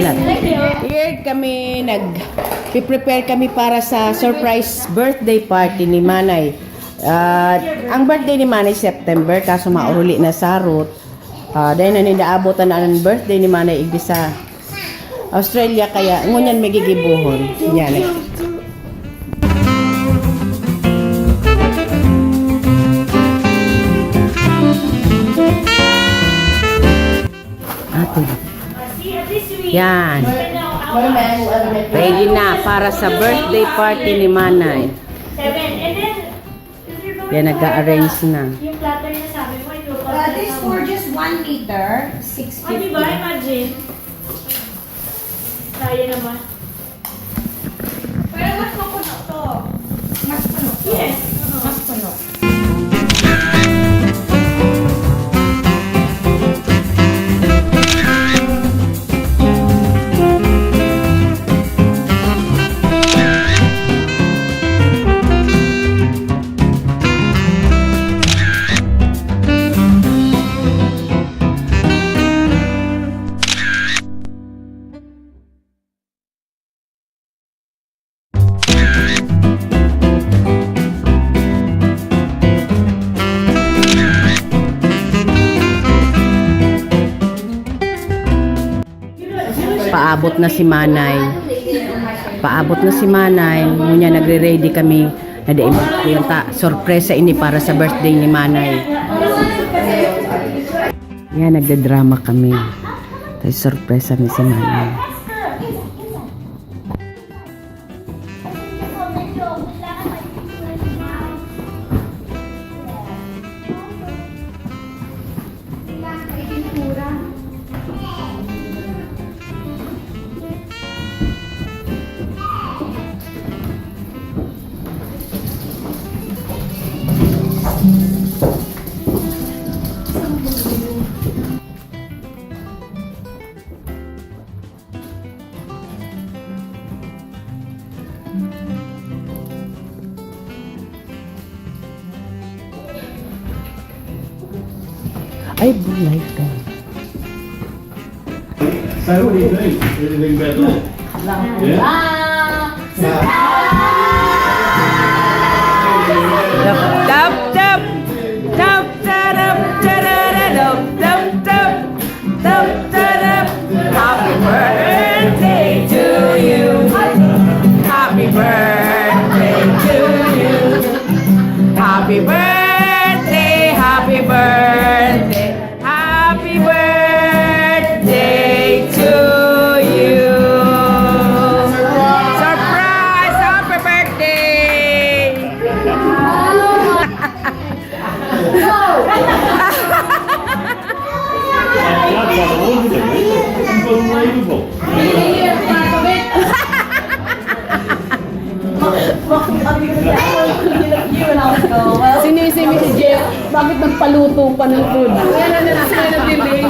Salamat. Here kami, nag-prepare kami para sa surprise birthday party ni Manay. Ang birthday ni Manay September, kaso mauruli na sarot. Dahil na nindaabotan na ang birthday ni Manay igdi sa Australia, kaya ngunyan may gigibuhon. Yan. Yan. Ready na para sa birthday party ni Manay. Yan, nag-arrange na. Yung platter na sabi mo, ito This for just 1 liter, 650. diba? Imagine. Kaya naman. Pero mas mapuno to. Mas puno to. Yes. Mas puno. Paabot na si Manay. Paabot na si Manay. Ngunya nagre-ready kami. Yung sorpresa ini para sa birthday ni Manay. Yan, nagda-drama kami. Tayo sorpresa ni si Manay. Ay, bulay ka. So what do you think? Anything better? Yeah? Dap, dap, dap, dap, dap, dap, dap, dap, dap. Happy birthday to you. Happy birthday to you. Happy birthday, happy birthday, happy birthday to you. Surprise! Happy birthday! That's unbelievable. Sinisimi si Jeff, bakit nagpaluto pa ng food? Kaya na nag-delay.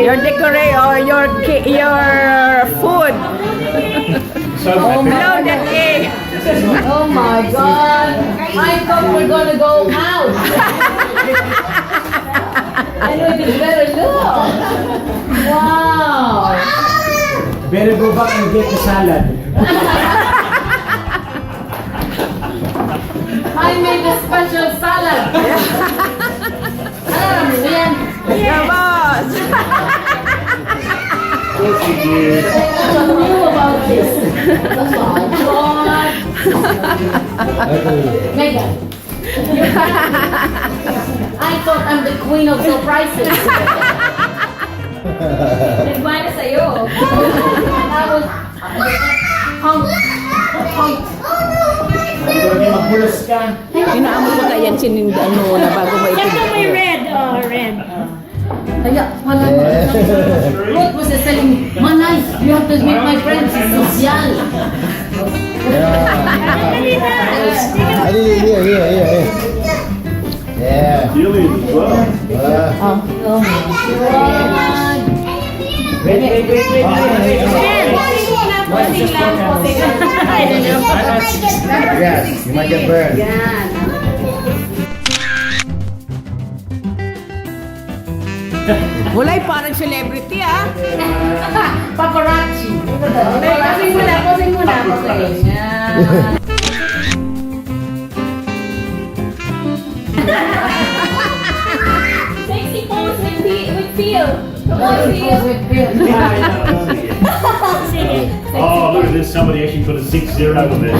Your decorate or your food. Blow the cake. Oh my God! I thought we're gonna go out. And we did better look. Wow! Better go back and get the salad. I made a special salad. Yan. Yeah, boss. Yes, you did. I knew about this. Oh my God. Megan. I thought I'm the queen of surprises. Nagmana sa'yo. I was hung. Magbulos ka. Inaamo ko na yan ano na bago Check maitin. mo may red. Oh, red. Kaya, wala Ruth was telling me, Manay, you have to meet my friend, she's social. Here. Yeah. Julian as well. Oh my God. Wait. Konting lang. I don't know. Yes, you might get burned. Walay parang celebrity ah. Paparazzi. Posing muna, posing muna. Posing. Yan. Sexy pose with feel. Come on, Posing feel. with Phil. Sige. Oh, look at this. Somebody actually put a 6-0 on there.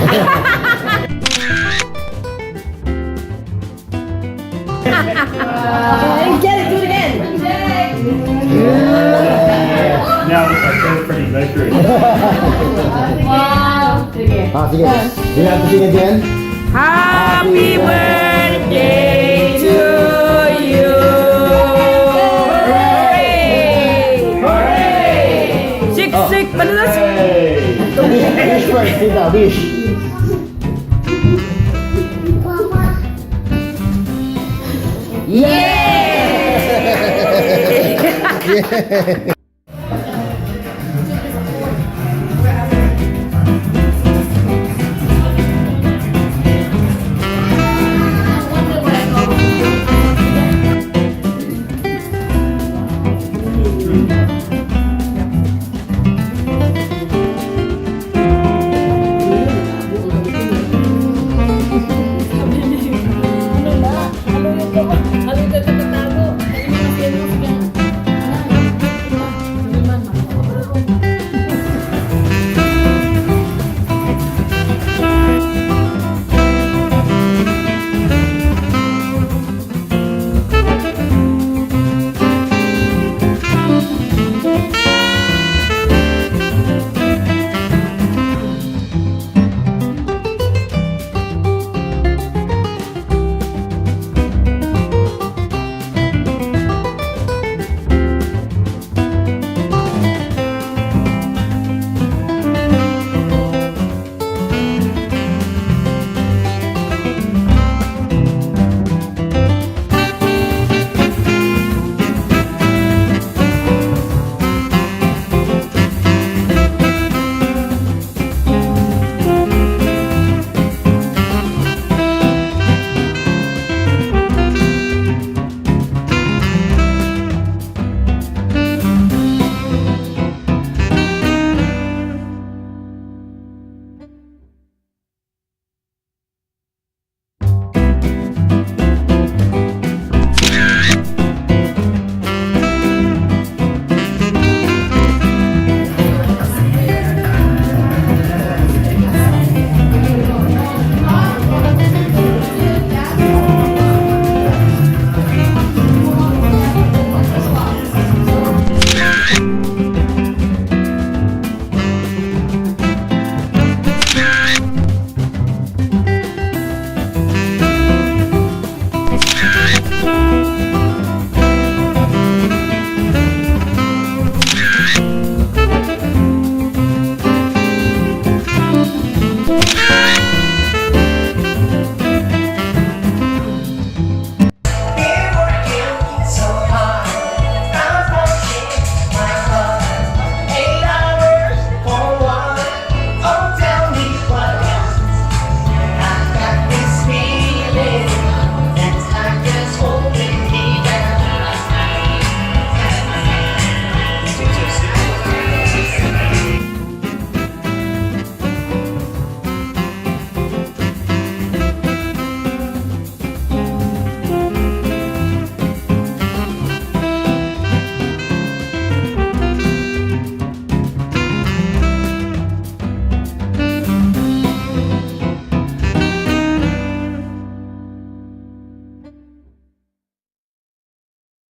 Get it, do it again. Now look like that's pretty Mercury. Wow. Sige. Ah, sige. Do you have to sing again? Happy birthday to you. Hooray! Hooray! Sik, panulas. Hey! Wish first, Tita, wish. Yeah!